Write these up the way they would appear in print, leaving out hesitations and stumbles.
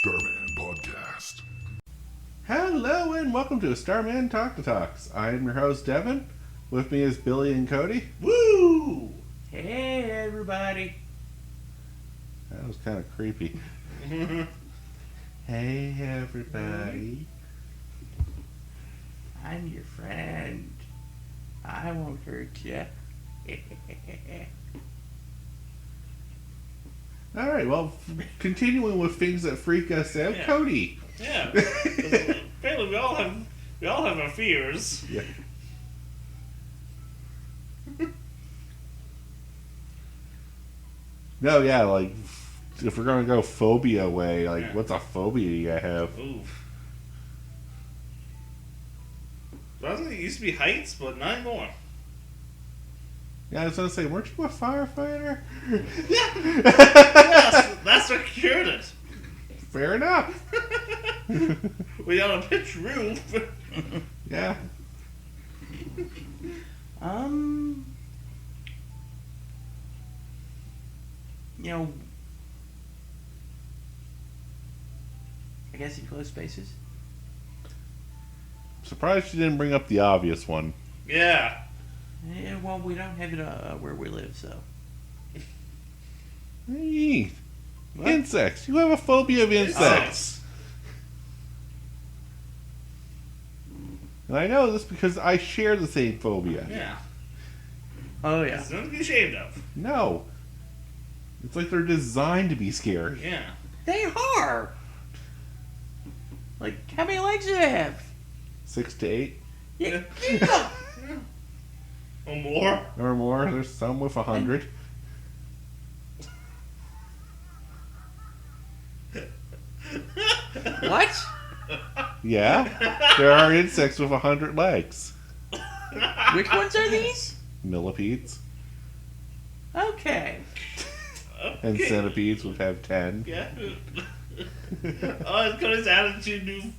Starmen Podcast. Hello and welcome to Starman Talk to Talks. I'm your host Devin. With me is Billy and Cody. Woo! Hey, everybody. That was kind of creepy. Hey, everybody. I'm your friend. I won't hurt you. All right, well, continuing with things that freak us out, Yeah. Cody. Yeah, 'cause apparently we all have our fears. Yeah. No, yeah, like if we're gonna go phobia way, like Yeah. what's a phobia you have? Ooh. I was thinking it used to be heights, but not anymore. Yeah, I was gonna say, weren't you a firefighter? Yes, that's what cured it. Fair enough. We on a pitch roof. Yeah. You know, I guess enclosed spaces. Surprised you didn't bring up the obvious one. Yeah. Yeah, well, we don't have it where we live, so. Hey, What? insects. You have a phobia of insects. And I know this because I share the same phobia. Yeah. Oh, yeah. It's nothing to be ashamed of. No. It's like they're designed to be scary. Yeah. They are! Like, how many legs do they have? 6 to 8 Yeah. Or more. or more. There's some with 100. What? Yeah. There are insects with 100 legs. Which ones are these? Millipedes Okay. and Okay. centipedes would have 10. Yeah. Oh, it's Cody's added 2 new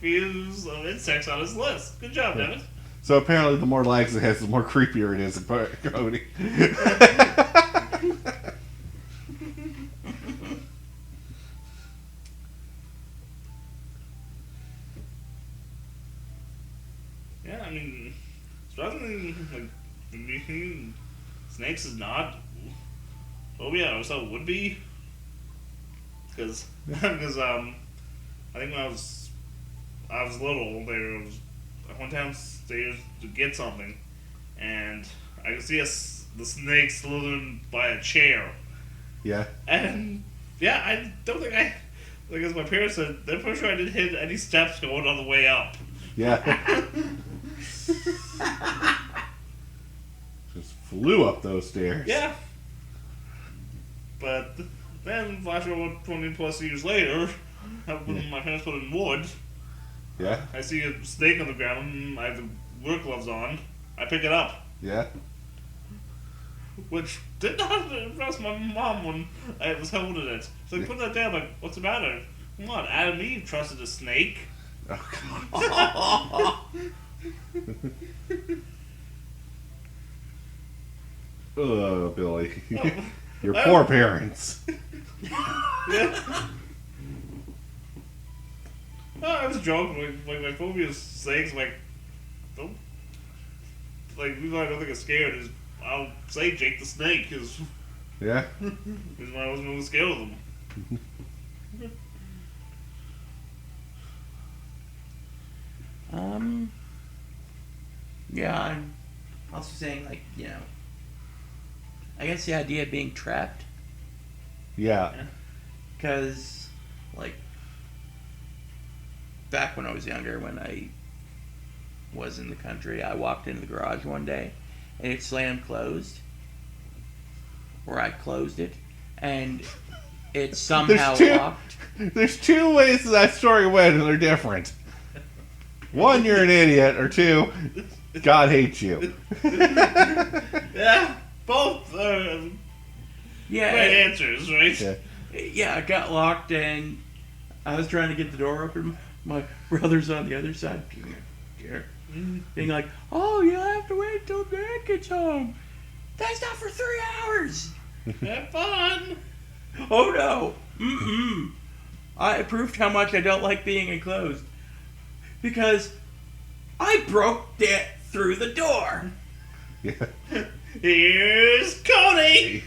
views of insects on his list. Good job, Devin. So apparently the more legs it has, the more creepier it is, Cody. Yeah, I mean, surprisingly, like, snakes is not phobia. I thought it would be. Because, I think when I was little, there was, I went downstairs to get something, and I could see the snake slithering by a chair. Yeah. And, yeah, I don't think like as my parents said, they're pretty sure I didn't hit any steps going on the way up. Yeah. Just flew up those stairs. Yeah. But then, flash forward 20 plus years later, when my parents put in wood, Yeah. I see a snake on the ground, I have the work gloves on, I pick it up. Yeah. Which did not impress my mom when I was holding it. So I put that down, like, what's the matter? Come on, Adam and Eve trusted a snake. Oh, God. Oh, Billy. Your poor parents. Yeah. No, I was joking. Like my phobia is snakes. Like, don't. Like, the reason why I don't think I'm scared is I'll say Jake the Snake because Yeah. I wasn't really scared of them. Yeah, I'm also saying, like, you know, I guess the idea of being trapped, Yeah. because, like, back when I was younger, when I was in the country, I walked into the garage one day, and it slammed closed, or I closed it, and it somehow locked. There's 2 ways that story went, and they're different. 1, you're an idiot, or 2, God hates you. Yeah, both Yeah, right answers, right? Yeah. yeah, I got locked, and I was trying to get the door open. My brother's on the other side, being like, "Oh, you'll have to wait till Dad gets home. That's not for 3 hours." Have fun. Oh no! Mm-mm. I proved how much I don't like being enclosed. Because I broke that through the door. Yeah. Here's Cody!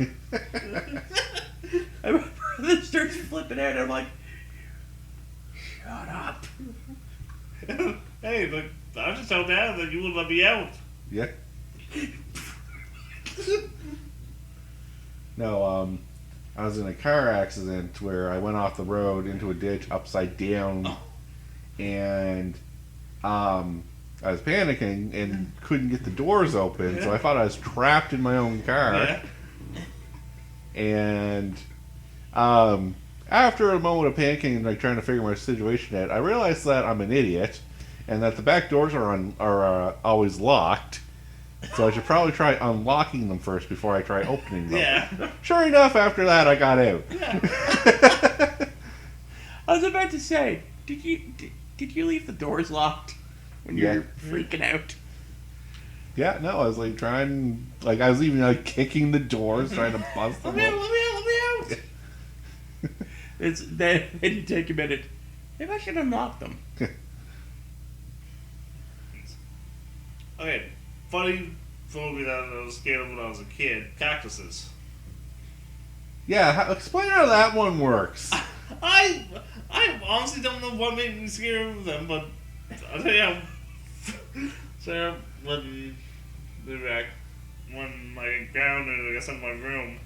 And my brother starts flipping out, and I'm like, shut up. Hey, look, I just told Dad that you would let me out. Yeah. No, I was in a car accident where I went off the road into a ditch upside down, and I was panicking and couldn't get the doors open, so I thought I was trapped in my own car. Yeah. And after a moment of panicking and like trying to figure my situation out, I realized that I'm an idiot and that the back doors are always locked. So I should probably try unlocking them first before I try opening them. Yeah. Sure enough, after that, I got out. Yeah. I was about to say, did you leave the doors locked when you Yeah. were freaking out? Yeah, no, I was like trying, like I was even like kicking the doors, trying to bust them Let me out, up. let me out, let me out! It's then you take a minute. Maybe I should unlock them. Okay, funny phobia that I was scared of when I was a kid. Cactuses. Yeah, explain how that one works. I honestly don't know what made me scared of them, but I'll tell you how. So when I ground and I guess in my room,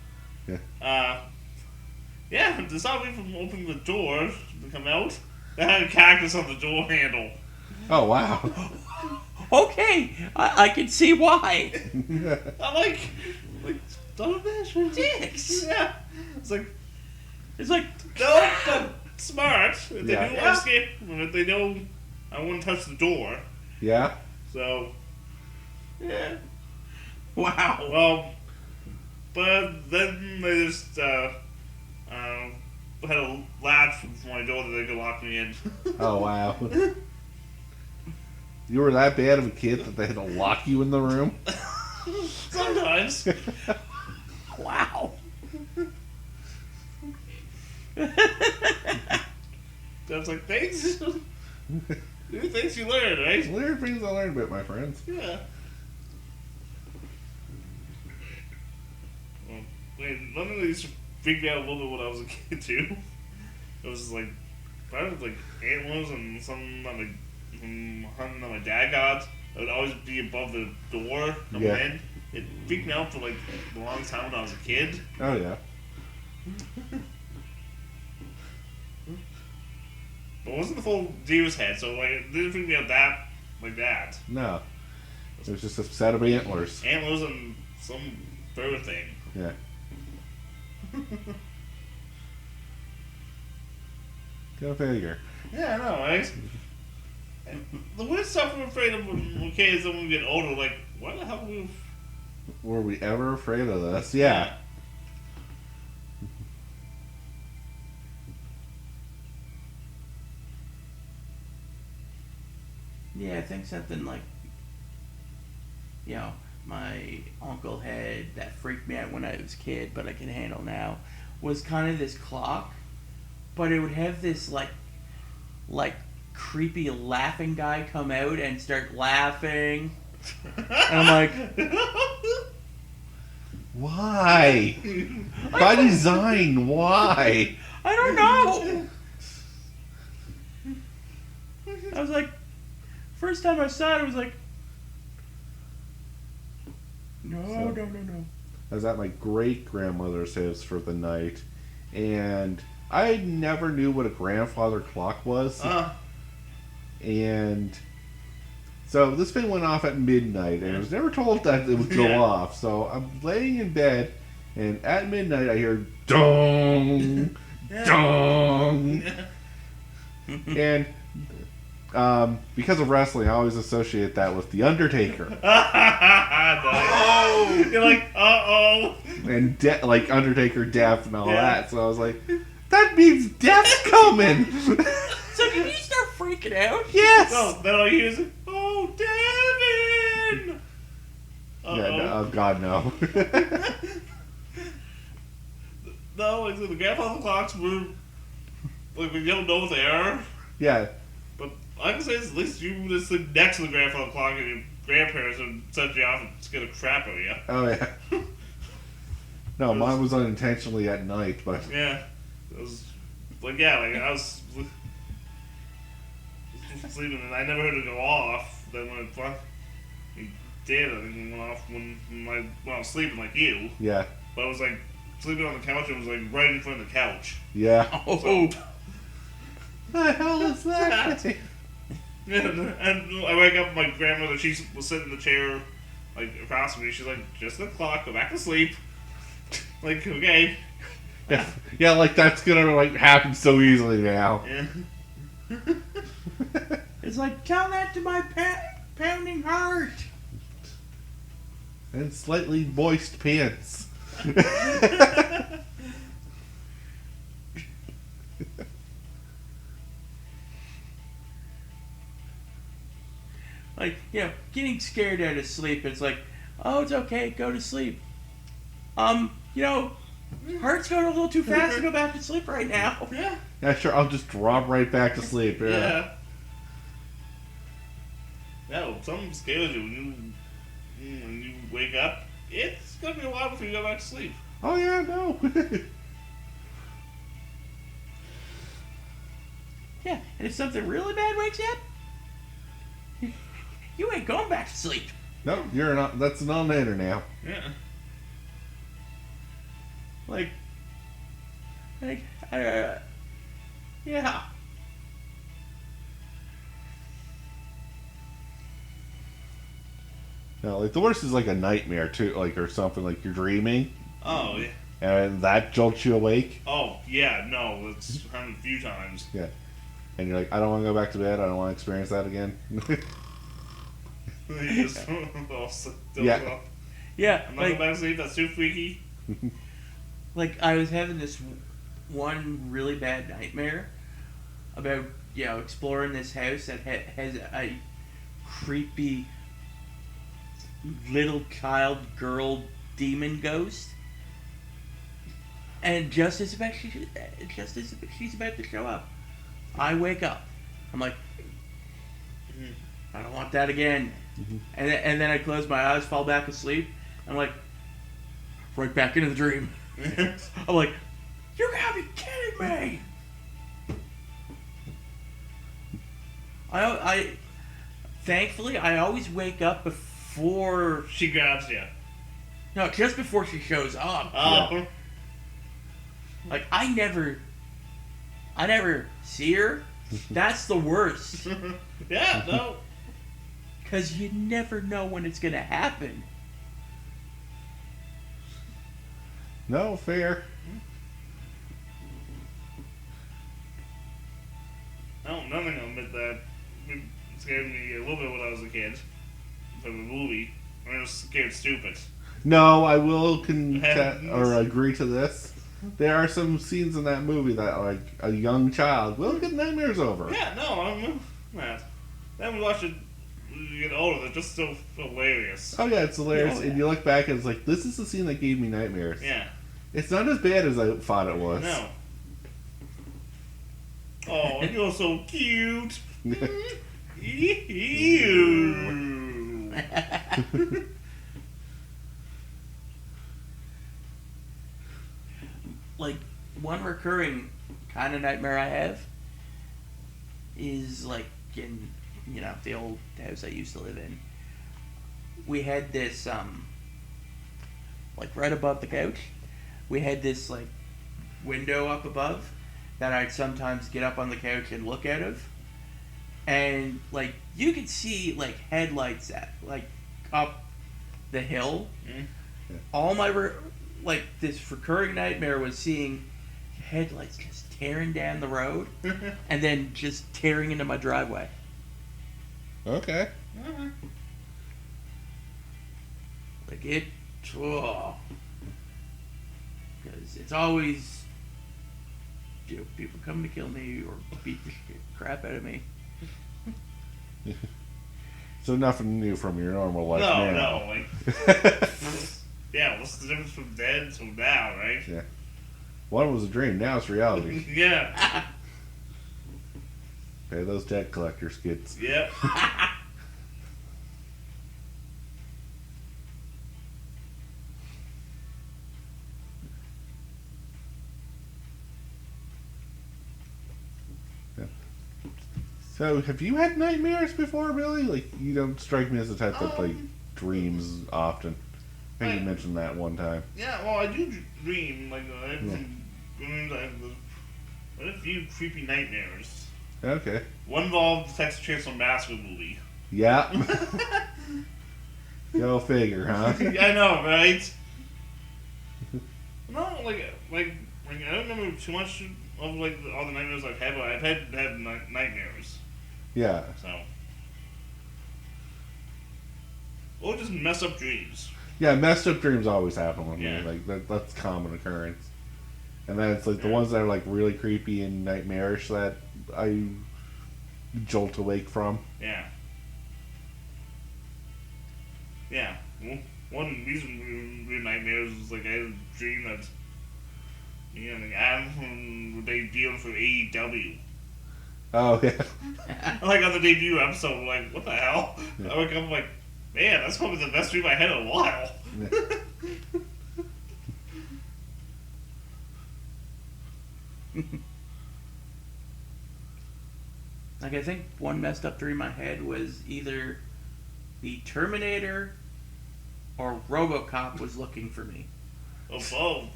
yeah, to stop me from opening the door to come out, they had a cactus on the door handle. Oh, wow. Okay, I can see why. I'm like, don't mess with dicks. Yeah, it's like no, but smart. If they Yeah. knew I was scared, if they know I wouldn't touch the door. Yeah? So, yeah. Wow. Well, but then they just had a latch for my door that they could lock me in. Oh, wow. You were that bad of a kid that they had to lock you in the room? Sometimes. Wow. That's like things. New things you learn, right? Weird things I learned about my friends. Yeah. Well, I mean, one of these freaked me out a little bit when I was a kid too. It was like, probably like antlers and something that hunting that my dad got. It would always be above the door coming Yeah. in. It freaked me out for like the longest time when I was a kid. Oh, yeah. But it wasn't the full deer's head, so like it didn't freak me out that like that. No. It was just a set of antlers. Antlers and some fur thing. Yeah. Go figure. Yeah, I know, right? And the weird stuff we're afraid of when we're kids and when we get older, like, why the hell are we... Were we ever afraid of this? Yeah. Yeah, I think something like, my uncle had that freaked me out when I was a kid, but I can handle now, was kind of this clock, but it would have this like creepy laughing guy come out and start laughing, and I'm like, Why? By design, why? I don't know. I was like, first time I saw it, I was like, no. I was at my great grandmother's house for the night, and I never knew what a grandfather clock was. And so this thing went off at midnight, and I was never told that it would go Yeah. off. So I'm laying in bed, and at midnight I hear dong, dong, and because of wrestling, I always associate that with the Undertaker Oh! You're like, uh-oh. and like Undertaker death and all Yeah. that. So I was like, that means death's coming. So did you start freaking out? Yes. So then all you hear is, oh, Devin! Uh-oh. Yeah, no, oh God, no. No, like the grandfather clocks were like we don't know what they are. Yeah. But I can say at least you just sit next to the grandfather clock and your grandparents would set you off and scare the crap out of you. Oh yeah. No, mine was unintentionally at night, but Yeah. It was like I was sleeping and I never heard it go off. Then when it did, I think it went off when I was sleeping like you. yeah. But I was like sleeping on the couch. It was like right in front of the couch. Yeah. Oh, So, The hell is that? and I wake up. My grandmother, she was sitting in the chair like across from me. She's like, "Just the clock. Go back to sleep." Like, okay. Yeah, yeah, like that's gonna like happen so easily now. Yeah. it's like, tell that to my pounding heart. And slightly moist pants. Like, getting scared out of sleep. It's like, oh, it's okay, go to sleep. Heart's going a little too fast to go back to sleep right now. Yeah. Yeah, sure. I'll just drop right back to sleep. Yeah. Yeah. No, something scares you when you wake up. It's gonna be a while before you go back to sleep. Oh yeah, no. Yeah, and if something really bad wakes you up, you ain't going back to sleep. No, you're not. That's an all-nighter now. Yeah. Like, yeah. No, like the worst is like a nightmare too, like or something like you're dreaming Oh yeah. and that jolts you awake, Oh yeah. No, it's happened a few times. and you're like, I don't want to go back to bed. I don't want to experience that again. You just Yeah. Yeah, I'm not going back to sleep. That's too freaky. like I was having this one really bad nightmare about exploring this house that has a creepy little child girl demon ghost, and just as she's about to show up, I wake up. I'm like, I don't want that again. And then I close my eyes, fall back asleep. I'm like, right back into the dream. I'm like, you gotta be kidding me! I thankfully I always wake up before She grabs you. no, just before she shows up. Oh. Like I never see her. That's the worst. Yeah. No. Cause you never know when it's gonna happen. No, fair. No, nothing. I'll admit that. It scared me a little bit when I was a kid. From a movie. I was scared stupid. No, I will or agree to this. There are some scenes in that movie that like a young child will get nightmares over. Yeah, no, I'm not. Then we watch it when you get older, it's just still hilarious. Oh yeah, it's hilarious, Oh, and you look back and it's like, this is the scene that gave me nightmares. Yeah. It's not as bad as I thought it was. No. Oh, you're so cute. Ew. Like one recurring kind of nightmare I have is like in the old house I used to live in. We had this like right above the couch. We had this like window up above that I'd sometimes get up on the couch and look out of, and like you could see like headlights like up the hill. Mm. Yeah. All my like this recurring nightmare was seeing headlights just tearing down the road and then just tearing into my driveway. Okay. Like it, because it's always people come to kill me or beat the crap out of me. So nothing new from your normal life No, now. no, like, yeah, what's the difference from then to now, right? One was a dream, now it's reality. Yeah. Okay, those debt collector skits. Yep. So, have you had nightmares before, Billy? Like, you don't strike me as the type that, like, dreams often. I think you mentioned that one time. Yeah, well, I do dream. Like, I have Yeah. some dreams. I have a few creepy nightmares. Okay. One involved the Texas Chainsaw Massacre movie. Yeah. Go figure, huh? I know, right? No, like I don't remember too much of like all the nightmares I've had, but I've had nightmares. Yeah. So, or just mess up dreams. Yeah, messed up dreams always happen with Yeah. me. Like, that's a common occurrence. And then it's like the Yeah. ones that are like really creepy and nightmarish that I jolt awake from. Yeah. Yeah. One reason weird nightmares was like I had a dream that like Adam would debut for AEW. Oh, yeah. Like on the debut episode, like what the hell? Yeah. I wake up like, man, that's probably the best dream I had in a while. Like, I think one messed up dream I had was either the Terminator or RoboCop was looking for me. Oh,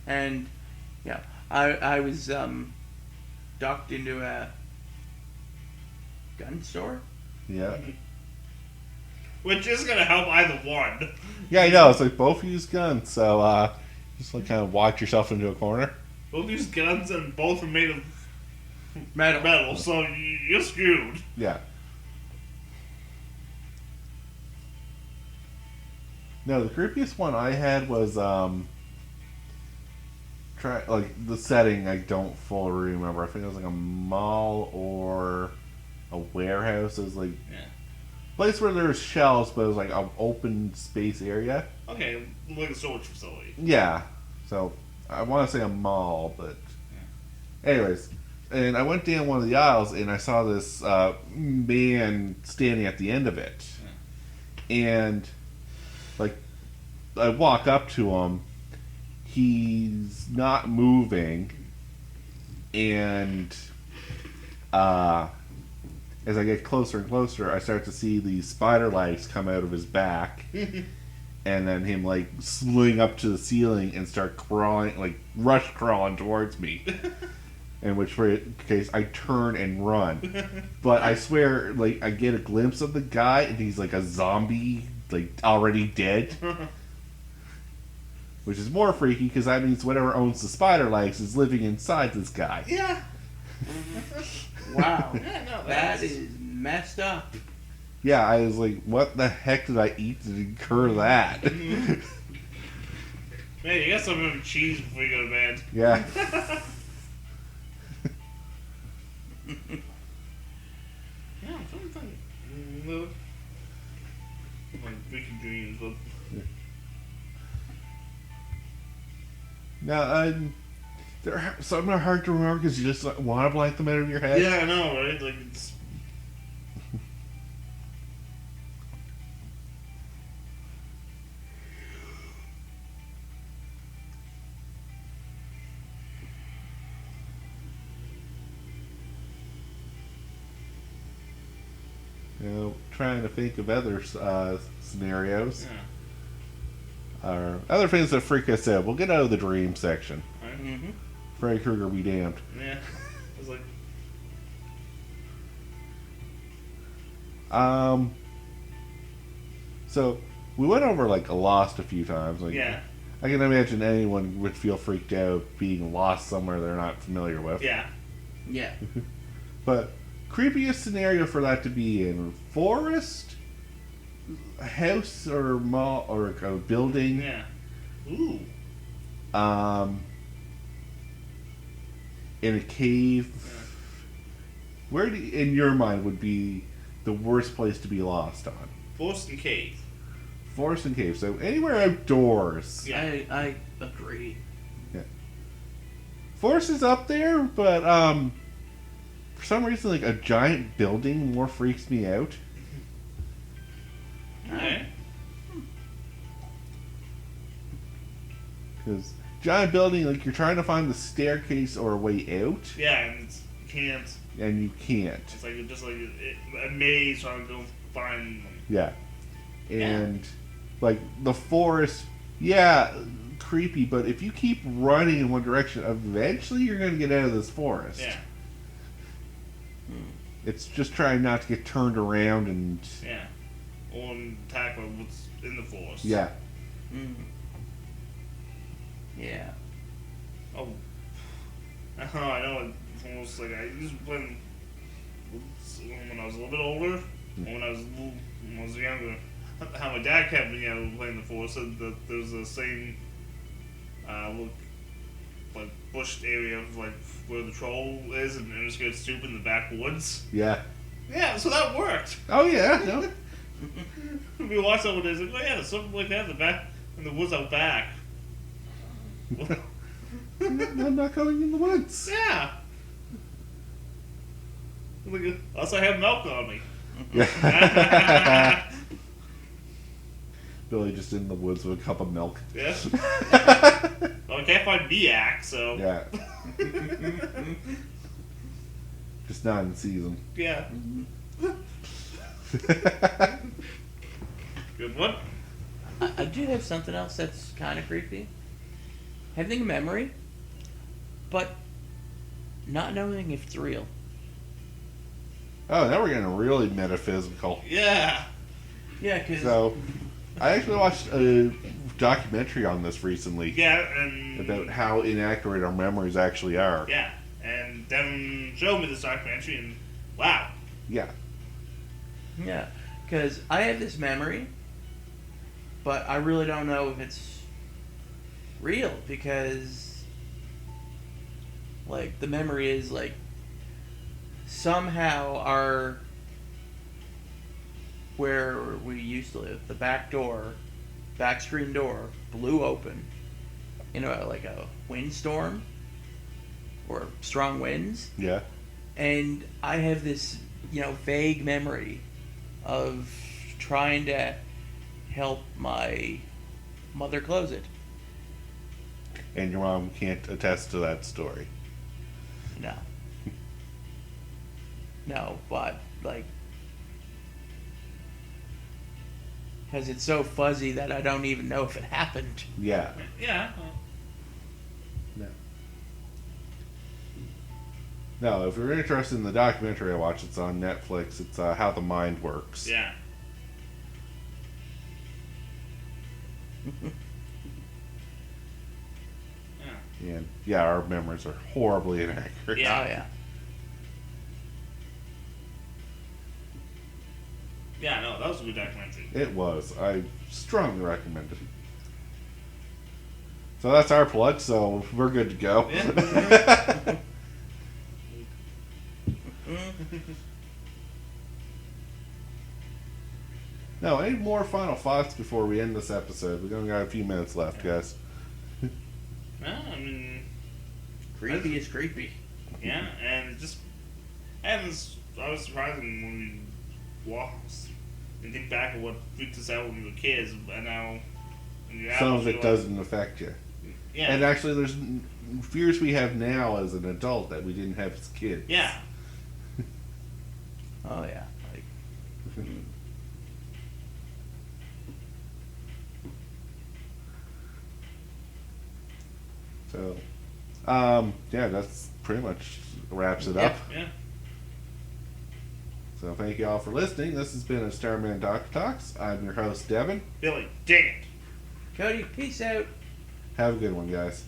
And, yeah, I was docked into a gun store. Yeah. which is gonna help either one. Yeah, I know. It's like both use guns, so just like kind of walk yourself into a corner. Both use guns and both are made of Metal. so you're screwed. Yeah. No, the creepiest one I had was like the setting I don't fully remember. I think it was like a mall or a warehouse. It was like Yeah. a place where there was shelves, but it was like an open space area. Okay, like a storage facility. Yeah. So I want to say a mall, but anyways. And I went down one of the aisles and I saw this man standing at the end of it. And like I walk up to him, he's not moving, and as I get closer and closer, I start to see these spider legs come out of his back, and then him like sling up to the ceiling and start crawling, like rush crawling towards me. In which case I turn and run. But I swear, like, I get a glimpse of the guy and he's like a zombie, like already dead. Which is more freaky because that means whatever owns the spider legs is living inside this guy. Yeah. Wow. Yeah, no, That is messed up. Yeah, I was like, what the heck did I eat to incur that? Man, you got some cheese before you go to bed. Yeah. Yeah, I'm trying to think. Like freaking dreams, but Now, they're some are hard to remember because you just like, want to blank them out of your head. yeah, I know, right? Like it's. You know, trying to think of other scenarios. Yeah. Or other things that freak us out. We'll get out of the dream section. Right? Mm-hmm. Freddy Krueger be damned. Yeah. It's like. So we went over like Lost a few times. Like, Yeah. I can imagine anyone would feel freaked out being lost somewhere they're not familiar with. Yeah. Yeah. But creepiest scenario for that to be in forest, a house or mall or a building. Yeah. Ooh. In a cave. Where in your mind would be the worst place to be lost on? Forest and cave. Forest and cave. So anywhere outdoors. Yeah. I agree. Forest is up there, but for some reason, like a giant building more freaks me out. Okay. Because giant building, like you're trying to find the staircase or a way out, Yeah, and you can't. and you can't. It's like just like a maze trying to go find them. Yeah. And like the forest, yeah, creepy, but if you keep running in one direction, eventually you're going to get out of this forest. Yeah. It's just trying not to get turned around and Yeah. Or tackle what's in the forest. yeah. Yeah. Oh. I know. It's almost like I used to play when I was a little bit older. When I was younger. How my dad kept me playing the forest. Said that there's the same like bushed area of like where the troll is, and it was good soup in the backwoods. Yeah. Yeah, so that worked. Oh yeah. No. We watched that one day. It's like, oh yeah, there's something like that in the back in the woods out back. I'm not going in the woods. Yeah. Like, unless I have milk on me. Yeah. Billy just in the woods with a cup of milk. Yeah. Well, I can't find Biak, so. Yeah. Just not in season. Yeah. Good one. I do have something else that's kind of creepy. Having a memory, but not knowing if it's real. Oh, now we're getting really metaphysical. Yeah. Yeah, because So, I actually watched a documentary on this recently Yeah, and. about how inaccurate our memories actually are. Yeah. And Devin showed me this documentary, and wow. Yeah. yeah, because I have this memory, but I really don't know if it's real because, like, the memory is like somehow our where we used to live, the back screen door blew open in like a windstorm or strong winds, Yeah. and I have this vague memory of trying to help my mother close it. And your mom can't attest to that story. No. No, but like, because it's so fuzzy that I don't even know if it happened. Yeah. Yeah. No. No, if you're interested in the documentary I watched, it's on Netflix. It's How the Mind Works. Yeah. And yeah, our memories are horribly inaccurate. Yeah. Oh yeah. Yeah, no, that was a good documentary. It was. I strongly recommend it. So that's our plug, so we're good to go. Yeah. No, any more final thoughts before we end this episode? We've only got a few minutes left, guys. Yeah, I mean, Creepy is creepy. yeah, and it just, and I was surprised when we walked and think back at what freaked us out when we were kids, and now when you're Some adults, of it you're doesn't affect you. Yeah. And actually, there's fears we have now as an adult that we didn't have as kids. Yeah. Oh yeah. Like, So, yeah, that's pretty much wraps it up. Yeah. So thank you all for listening. This has been a Starman Doctor Talks. I'm your host, Devin. Billy, dang it. Cody, peace out. Have a good one, guys.